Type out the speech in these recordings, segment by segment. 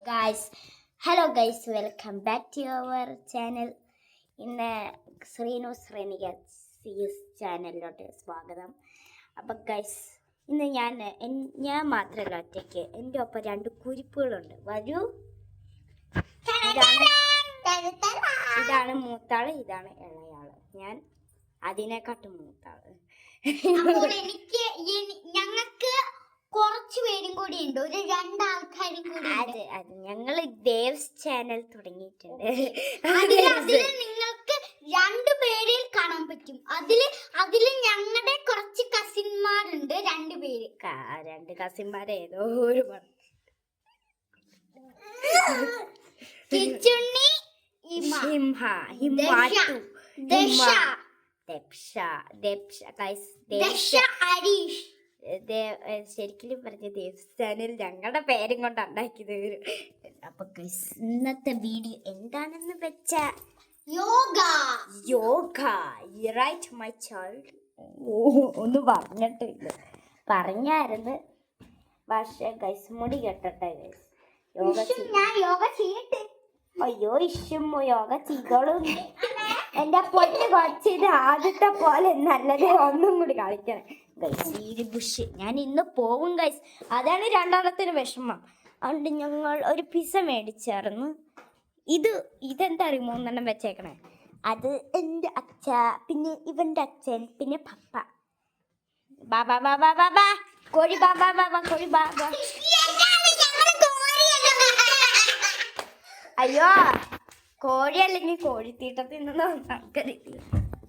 Guys hello guys, welcome back to our channel. ഇന്ന് Srinu Sreenika CS ചാനലിലോട്ട് സ്വാഗതം. അപ്പം ഗൈസ്, ഇന്ന് ഞാൻ മാത്രമല്ല ഒറ്റയ്ക്ക്, എൻ്റെ ഒപ്പം രണ്ട് കുരിപ്പുകളുണ്ട്. വരൂ. ഇതാണ് മൂത്താള്, ഇതാണ് ഇളയാള്. ഞാൻ അതിനെക്കാട്ടും മൂത്താള്. ഞങ്ങൾക്ക് കുറച്ച് പേരും കൂടി ഉണ്ട്, ഒരു രണ്ടാൾക്കാരും കൂടി. അത് ഞങ്ങള് ദേവ്സ് ചാനൽ തുടങ്ങിയിട്ടുണ്ട്. നിങ്ങൾക്ക് രണ്ടുപേരിൽ കാണാൻ പറ്റും. അതില് ഞങ്ങളുടെ കുറച്ച് കസിന്മാരുണ്ട്, രണ്ടുപേര്. രണ്ട് കസിന്മാരെ ഏതോ ഒരു കിച്ചുണ്ണി, ഹരീഷ്. ശരിക്കും പറഞ്ഞ ദേവ്സ് ചാനൽ ഞങ്ങളുടെ പേരും കൊണ്ട് ഉണ്ടാക്കിയത്. അപ്പൊ ഇന്നത്തെ വീഡിയോ എന്താണെന്ന് വെച്ചാ യോഗ റൈറ്റ് മൈ ചൈൽഡ്. ഒന്നും പറഞ്ഞിട്ടില്ല, പറഞ്ഞായിരുന്നു. പക്ഷേ ഗൈസ് മുടി കെട്ടട്ടെ ഗൈസ്. യോഗ ചെയ്യട്ടെ. അയ്യോ ഇഷ്യം യോഗ ചെയ്തോളും. എന്റെ പൊന്ന് കൊച്ചിത് ആദ്യത്തെ പോലെ നല്ലത് ഒന്നും കൂടി കളിക്കണം ഗൈസ്. ഈ ബുഷ് ഞാൻ ഇന്ന് പോവും ഗൈസ്. അതാണ് രണ്ടാമത്തിന് വിഷമം. അതുകൊണ്ട് ഞങ്ങൾ ഒരു പിസ മേടിച്ചായിരുന്നു. ഇതെന്താ അറിയും, 3 എണ്ണം വെച്ചേക്കണേ. അത് എൻ്റെ അച്ഛ, പിന്നെ ഇവന്റെ അച്ഛൻ, പിന്നെ പപ്പ. ബാബാ ബാബാ ബാബാ കോഴി, ബാബാ ബാബാ കോഴി, ബാബാ. അയ്യോ, കോഴി അല്ലെങ്കിൽ കോഴിത്തീട്ടത്തിൽ നിന്ന് നമുക്കറിയില്ല.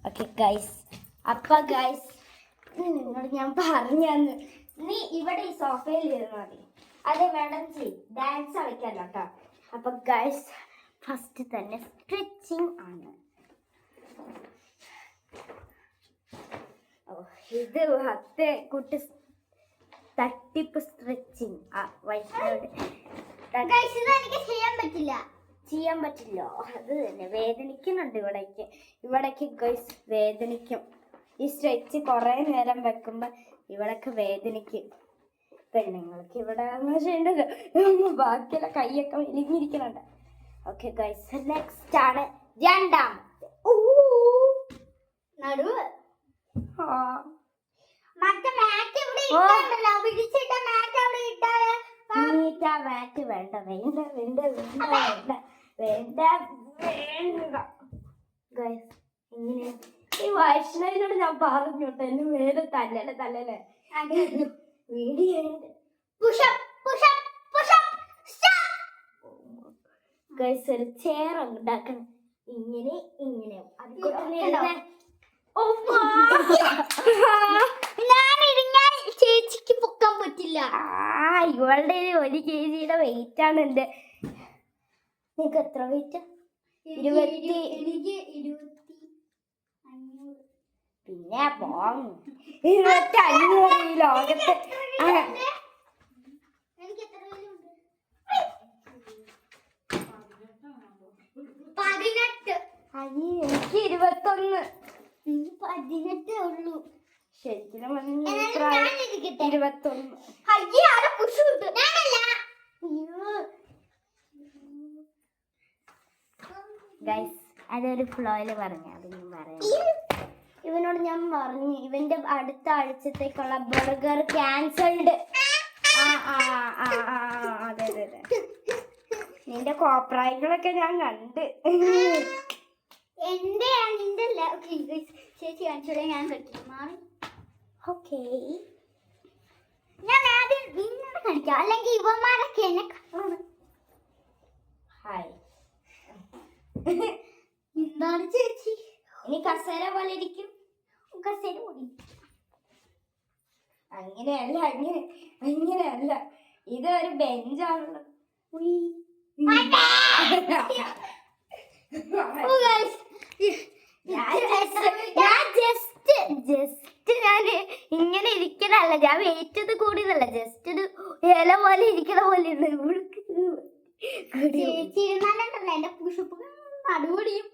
ഓക്കെ ഗൈസ്, അപ്പൊ ഗൈസ് നിന്നോട് ഞാൻ പറഞ്ഞു, നീ ഇവിടെ ഈ സോഫയിൽ ഇരുന്നാൽ മതി. അത് വേണം ഡാൻസ് കളിക്കാല്ലോ കേട്ടോ. അപ്പൊ ഗൈസ് ഫസ്റ്റ് തന്നെ സ്ട്രെച്ചിങ് ആണ്. ഇത് 10 കുട്ടി തട്ടിപ്പ് സ്ട്രെച്ചിങ്. ചെയ്യാൻ പറ്റില്ല. അത് തന്നെ വേദനിക്കുന്നുണ്ട്. ഇവിടേക്ക് ഗൈസ് വേദനിക്കും. ഈ സ്ട്രെച്ച് കുറേ നേരം വെക്കുമ്പോൾ ഇവിടൊക്കെ വേദനിക്കും. പെണ്ണുങ്ങൾക്ക് ഇവിടെ ചെയ്യണ്ടല്ലോ, ബാക്കിയുള്ള കൈയൊക്കെ ഇലിഞ്ഞിരിക്കുന്നുണ്ട്. ഓക്കെ ഗൈസ്, നെക്സ്റ്റ് ആണ് രണ്ടാമത്തെ നടുവ്. മാറ്റ് വേണ്ട വേണ്ട വേണ്ട വേണ്ട വേണ്ട വേണ്ട വേണ്ട ഗൈസ്. ഇങ്ങനെ ഈ വൈഷ്ണവിനോട് ഞാൻ പറഞ്ഞോട്ടെ, എന്നെ വേറെ തല്ലല്ലേ വീഡിയോ ഗൈസ്. ഒരു ചെയർ ഉണ്ടാക്കണം, ഇങ്ങനെ ഇങ്ങനെ. ചേച്ചിക്ക് പൊക്കാൻ പറ്റില്ല. ഇവളുടെ 1 kg വെയിറ്റ് ആണ് എന്റെ. നിനക്ക് എത്ര വെയിറ്റ്? 20. പിന്നെ 2500 ഈ ലോകത്ത്. എനിക്ക് 21. 18 ഉള്ളൂ. ശരിക്കും 21. ഗൈസ് അതൊരു ഫ്ലോയില് പറഞ്ഞു, അത് ഞാൻ പറയാം. ഇവനോട് ഞാൻ പറഞ്ഞു, ഇവന്റെ അടുത്ത ആഴ്ചത്തേക്കുള്ള ബർഗർ ക്യാൻസൽഡ്. അതെ നിന്റെ കോപ്രായങ്ങളൊക്കെ ഞാൻ കണ്ട്. ചേച്ചി കാണിച്ചോളെ, ഞാൻ മാറി. ഓക്കേ, ഞാൻ ആദ്യം നിന്നോട് കാണിക്കാം, അല്ലെങ്കിൽ ഇവന്മാരൊക്കെ എന്നെ കാണണം. ഹായ്. എന്താണ് ചേച്ചി? ഇനി കസേര പോലെ ഇരിക്കും. കസേര കൂടി അങ്ങനെയല്ല, ഇത് ഒരു ബെഞ്ചാണല്ലോ. ഞാൻ ഇങ്ങനെ ഇരിക്കണല്ല, ഞാൻ വെയിറ്റ് ചെയ്ത് കൂടിയതല്ല, ജസ്റ്റ് ഒരു ഇല പോലെ ഇരിക്കണ പോലെ. ചേച്ചി ഇരുന്നാലുണ്ടല്ലോ എന്റെ പുഷപ്പ് നടുപൊടിയും.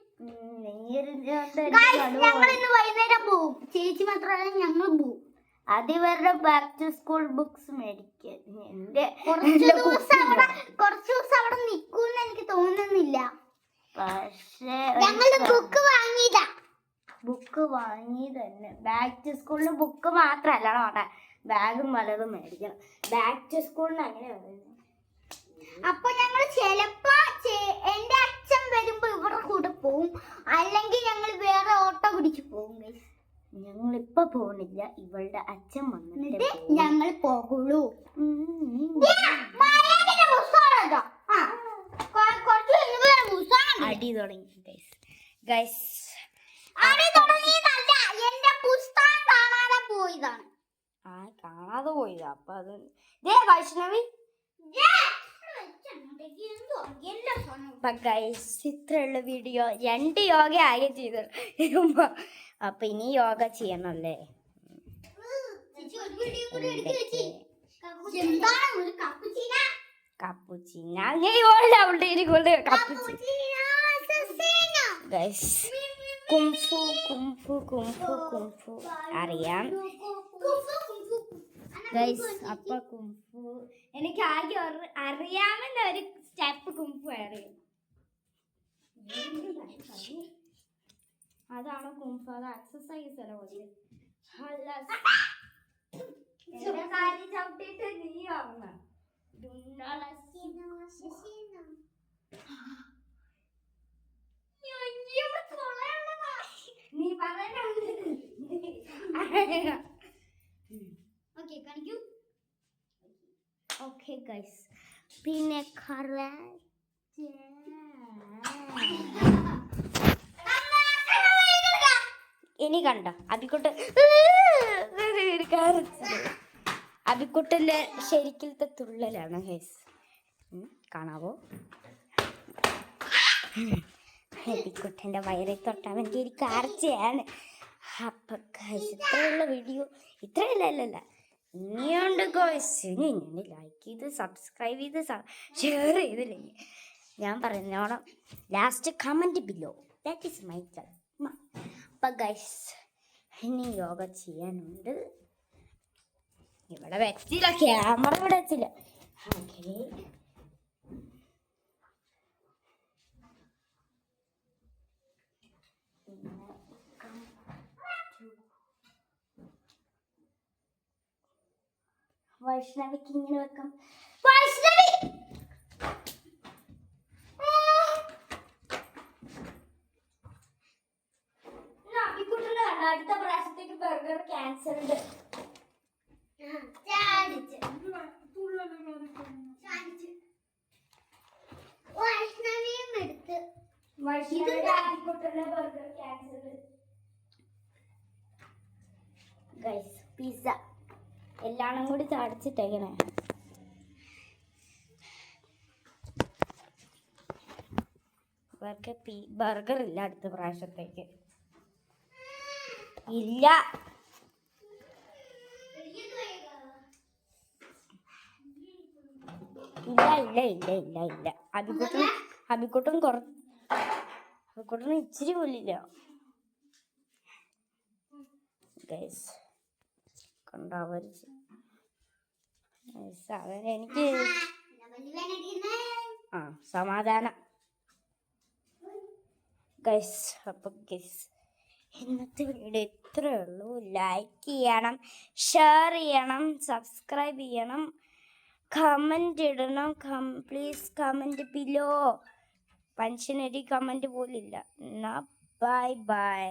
ഞങ്ങളിന്ന് വൈകുന്നേരം പോവും, ചേച്ചി മാത്രമല്ല ഞങ്ങൾ പോവും. അത് ഇവരുടെ ബാക്ക് ടു സ്കൂൾ ബുക്സ് മേടിക്കാൻ. കുറച്ച് ദിവസം അവിടെ വാങ്ങി തന്നെ. ബാക്ക് ടു സ്കൂളിന് ബുക്ക് മാത്രമല്ല അവിടെ ബാഗും പലതും മേടിക്കണം. ബാക്ക് ടു സ്കൂളിന് അങ്ങനെ പറയുന്നത്. അപ്പൊ ഞങ്ങൾ ചിലപ്പോ എന്റെ അച്ഛൻ വരുമ്പോ ഇവരുടെ കൂടെ പോവും, അല്ലെങ്കിൽ ഞങ്ങൾ വേറെ ഓട്ടോ പിടിച്ച് പോവും. ഞങ്ങളിപ്പൊ പോകുന്നില്ല, ഇവളുടെ അച്ഛൻ വന്നിട്ട് ഞങ്ങൾ പോകുള്ളൂ. അടി തുടങ്ങി ഗൈസ്. അടി തുടങ്ങിയതല്ല, എന്റെ പുസ്തകം കാണാതെ പോയതാണ്. കാണാതെ പോയതാ. അപ്പൊ അത് വൈഷ്ണവി ഇത്രയുള്ള വീഡിയോ 2 യോഗ ആകെ ചെയ്തു. അപ്പൊ ഇനി യോഗ ചെയ്യണല്ലേ. കപ്പുച്ചീന അങ്ങനെ അവളുടെ കുംഫു കുംഫു കുംഫു കുംഫു അറിയാം ഗൈസ്. അപ്പൊ കുംഫു എനിക്ക് ആകെ അറിയാമെന്ന ഒരു സ്റ്റെപ്പ് കുംഫു അറിയാം. അതാണ് കുംഫു. അത് എക്സസൈസ് അല്ല പോലെ. ചവിട്ടിട്ട് നീ ഓർമ്മ നീ പറഞ്ഞ ഓക്കെ ഗൈസ്. പിന്നെ ഇനി കണ്ടോ അബിക്കുട്ടന്റെ ശരിക്കലത്തെ തുള്ളലാണ് ഗൈസ്. കാണാവോ? അബിക്കുട്ടന്റെ വയറിൽ തൊട്ടാൻ വേണ്ടി ഒരു കാർച്ചയാണ്. അപ്പൊ ഗൈസ് ഇത്രയുള്ള വീഡിയോ ഇത്രയല്ല ഇനിയുണ്ട് ഗൈസ്. ഇനി ലൈക്ക് ചെയ്ത് സബ്സ്ക്രൈബ് ചെയ്ത് ഷെയർ ചെയ്തില്ലെങ്കിൽ ഞാൻ പറഞ്ഞോണം last comment below. That is my karma. അപ്പം ഗൈസ് ഇനി യോഗ ചെയ്യാനുണ്ട്. ഇവിടെ വെച്ചില്ല, ക്യാമറ ഇവിടെ വെച്ചില്ല. ഓക്കെ വൈഷ്ണവിക്ക് ഇങ്ങനെ വെക്കാം. വൈഷ്ണവി അടുത്ത പ്രാവശ്യത്തേക്ക് ബർഗർ ക്യാൻസൽ ഉണ്ട്. പിസ്സ എല്ലാം കൂടി ചാടിച്ചിട്ടേക്കണേ. ബർഗർ ഇല്ല അടുത്ത പ്രാവശ്യത്തേക്ക്. ഇല്ല ഇല്ല ഇല്ല ഇല്ല ഇല്ല ഇല്ല അബിക്കുട്ടൻ അബിക്കുട്ടന് ഇച്ചിരി പോലില്ല ഗൈസ്. കണ്ടാവരുത് എനിക്ക് സമാധാനം ഗൈസ്. അപ്പൊ ഗൈസ് ഇന്നത്തെ വീഡിയോ ഇത്രയേ ഉള്ളൂ. ലൈക്ക് ചെയ്യണം, ഷെയർ ചെയ്യണം, സബ്സ്ക്രൈബ് ചെയ്യണം, കമൻറ്റ് ഇടണം. Please comment below. മനുഷ്യനൊരു കമൻറ്റ് പോലില്ല. എന്നാ ബൈ ബൈ.